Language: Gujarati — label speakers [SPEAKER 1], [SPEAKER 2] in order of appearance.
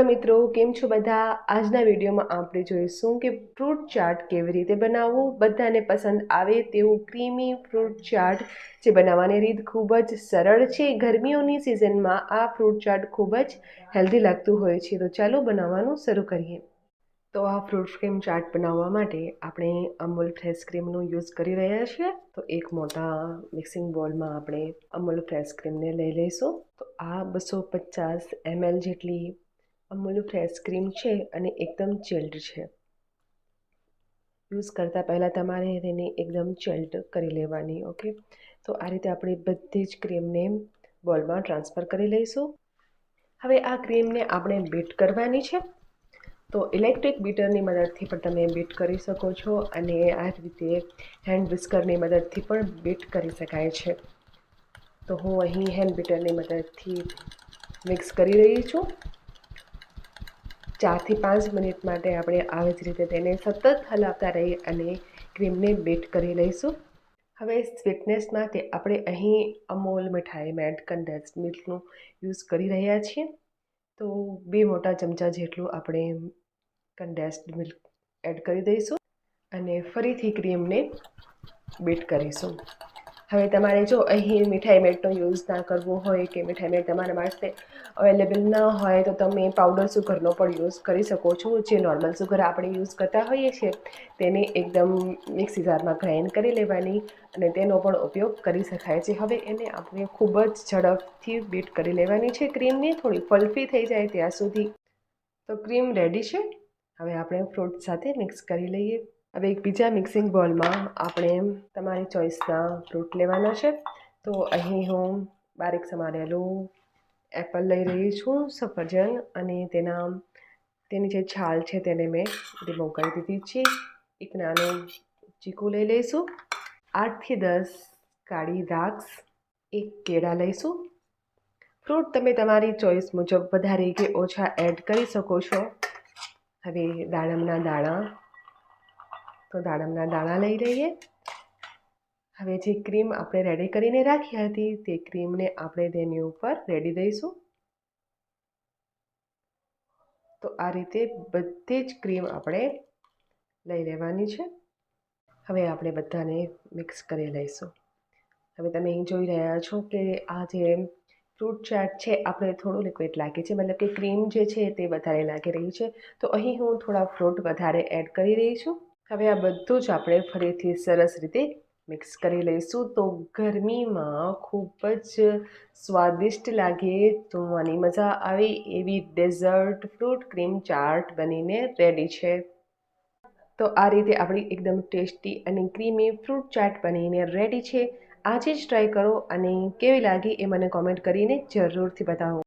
[SPEAKER 1] મિત્રો કેમ છો બધા। આજના વિડીયોમાં આપણે જોઈશું કે ફ્રૂટ ચાટ કેવી રીતે બનાવવું। બધાને પસંદ આવે તેવું ક્રીમી ફ્રૂટ ચાટ જે બનાવવાની રીત ખૂબ જ સરળ છે। ગરમીઓની સિઝનમાં આ ફ્રૂટ ચાટ ખૂબ જ હેલ્ધી લાગતું હોય છે। તો ચાલો બનાવવાનું શરૂ કરીએ। તો આ ફ્રૂટ ક્રીમ ચાટ બનાવવા માટે આપણે અમૂલ ફ્રેશ ક્રીમનો યુઝ કરી રહ્યા છીએ। તો એક મોટા મિક્સિંગ બોલમાં આપણે અમૂલ ફ્રેશ ક્રીમને લઈ લઈશું। તો આ 250 ml જેટલી અમૂલ ફ્રેશ ક્રીમ છે અને એકદમ ચિલ્ડ છે। યુઝ કરતાં પહેલાં તમારે તેને એકદમ ચિલ્ડ કરી લેવાની। ઓકે, તો આ રીતે આપણે બધી જ ક્રીમને બોલમાં ટ્રાન્સફર કરી લઈશું। હવે આ ક્રીમને આપણે બીટ કરવાની છે। તો ઇલેક્ટ્રિક બીટરની મદદથી પણ તમે બીટ કરી શકો છો અને આ રીતે હેન્ડ વિસ્કરની મદદથી પણ બીટ કરી શકાય છે। તો હું અહીં હેન્ડ બીટરની મદદથી મિક્સ કરી રહી છું। 4 થી 5 મિનિટ માટે આપણે આવી જ રીતે તેને સતત હલાવતા રહી અને ક્રીમને બીટ કરી લઈશું। હવે સ્વીટનેસ માટે આપણે અહીં અમૂલ મીઠાઈ મેડ કન્ડેન્સ્ડ મિલ્કનો યુઝ કરી રહ્યા છીએ। તો 2 મોટા ચમચા જેટલું આપણે કન્ડેન્સ્ડ મિલ્ક એડ કરી દઈશું અને ફરીથી ક્રીમને બીટ કરીશું। હવે તમારે જો અહીં મીઠાઈ મેડનો યુઝ ના કરવો હોય કે મીઠાઈ મેડ તમારા પાસે અવેલેબલ ના હોય તો તમે પાવડર સુગરનો પણ યુઝ કરી શકો છો। જે નોર્મલ સુગર આપણે યુઝ કરતા હોઈએ છીએ તેને એકદમ મિક્સી જારમાં ગ્રાઇન્ડ કરી લેવાની અને તેનો પણ ઉપયોગ કરી શકાય છે। હવે એને આપણે ખૂબ જ ઝડપથી બીટ કરી લેવાની છે ક્રીમને થોડી ફલ્ફી થઈ જાય ત્યાં સુધી। તો ક્રીમ રેડી છે। હવે આપણે ફ્રૂટ સાથે મિક્સ કરી લઈએ। હવે એક બીજા મિક્સિંગ બોલમાં આપણે તમારી ચોઈસના ફ્રૂટ લેવાના છે। તો અહીં હું બારીક સમારેલું એપલ લઈ રહી છું, સફરજન, અને તેની જે છાલ છે તેને મેં રિમૂવ કરી દીધી છે। એક નાનું ચીકુ લઈ લઈશું। 8 થી 10 કાળી દ્રાક્ષ, એક કેળા લઈશું। ફ્રૂટ તમે તમારી ચોઈસ મુજબ વધારે કે ઓછા એડ કરી શકો છો। હવે દાડમના દાણા, તો દાડમના દાણા લઈ લઈએ। હવે જે ક્રીમ આપણે રેડી કરીને રાખી હતી તે ક્રીમને આપણે તેની ઉપર રેડી દઈશું। તો આ રીતે બધી જ ક્રીમ આપણે લઈ લેવાની છે। હવે આપણે બધાને મિક્સ કરી લઈશું। હવે તમે અહીં જોઈ રહ્યા છો કે આ જે ફ્રૂટ ચાટ છે આપણે થોડું લિક્વિડ લાગે છે, મતલબ કે ક્રીમ જે છે તે વધારે લાગી રહી છે। તો અહીં હું થોડા ફ્રૂટ વધારે એડ કરી રહી છું। હવે આ બધું જ આપણે ફરીથી સરસ રીતે મિક્સ કરી લઈશું। તો ગરમીમાં ખૂબ જ સ્વાદિષ્ટ લાગે, જોવાની મજા આવે એવી ડેઝર્ટ ફ્રૂટ ક્રીમ ચાટ બનીને રેડી છે। તો આ રીતે આપણી એકદમ ટેસ્ટી અને ક્રીમી ફ્રૂટ ચાટ બનીને રેડી છે। આજે જ ટ્રાય કરો અને કેવી લાગી એ મને કોમેન્ટ કરીને જરૂરથી બતાવો।